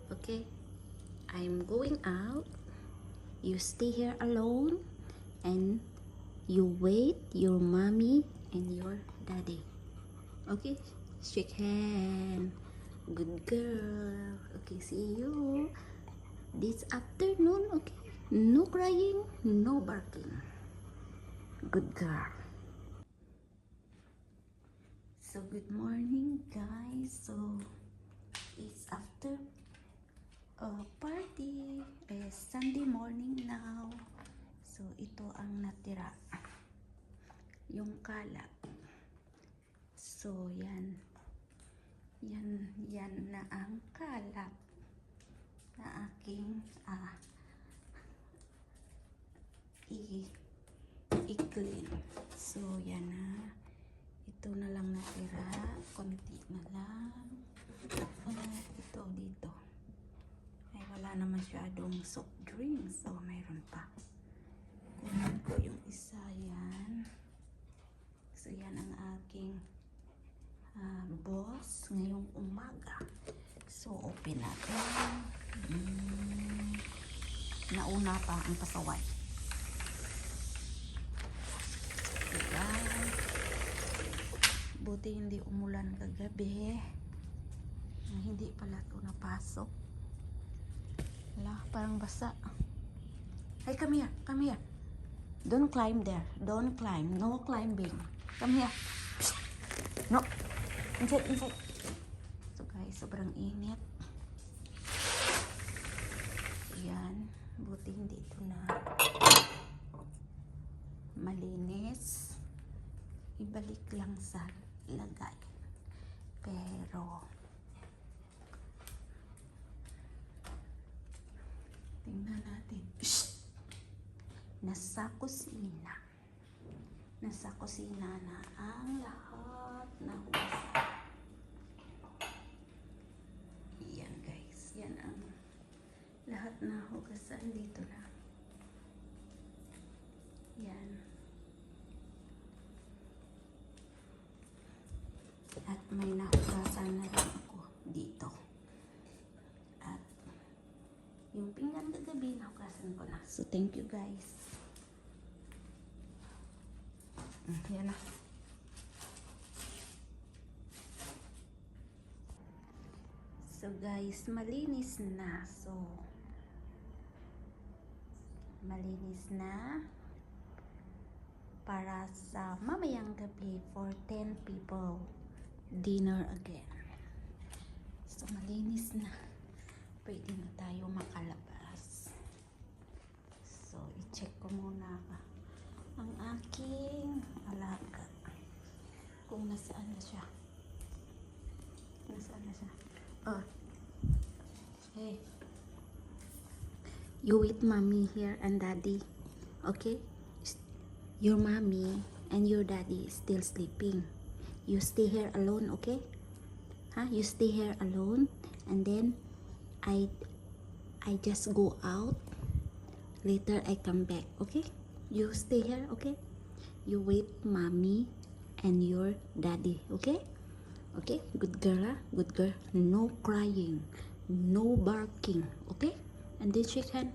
Okay, I'm going out. You stay here alone and you wait your mommy and your daddy. Okay, shake hand. Good girl. Okay, see you this afternoon. Okay, no crying, no barking. Good girl. So good morning guys. So it's after party. Sunday morning now. So ito ang natira, yung kalat. So yan na ang kalat na aking i-clean. So yan na, ito na lang natira, konti na lang. Ito dito ay wala na masyadong soft drinks, so mayroon pa. Kunin ko yung isa, yan. So yan ang aking boss ngayong umaga. So open natin. Nauna pa ang pasaway. Diba? Buti hindi umulan kagabi. Hindi pala ito napasok. Wala, parang basa. Hey, come here, come here. Don't climb there. Don't climb. No climbing. Come here. No. Inside. So guys, sobrang init. Yan. Buti hindi ito na malinis. Ibalik lang sa lagay. Pero tingnan natin. Nasa kusina na ang lahat na hugasan. Yan guys, yan ang lahat na hugasan dito na. Yan. At may nahugasan na rin ako dito. At yung pinggan kagabi, nahugasan ko na. So thank you guys. Yan na. So guys, malinis na. So malinis na para sa mamayang gabi for 10 people dinner again. So malinis na. Pwede na tayo makalabas. So i-check ko muna ang aking alaga kung nasaan na siya. Oh, hey, you with mommy here and daddy, okay? Your mommy and your daddy is still sleeping. You stay here alone, okay? You stay here alone, and then I just go out. Later I come back, okay? You stay here, okay? You wait mommy and your daddy, okay? Okay, good girl, huh? Good girl. No crying, no barking, okay? And then shake hand.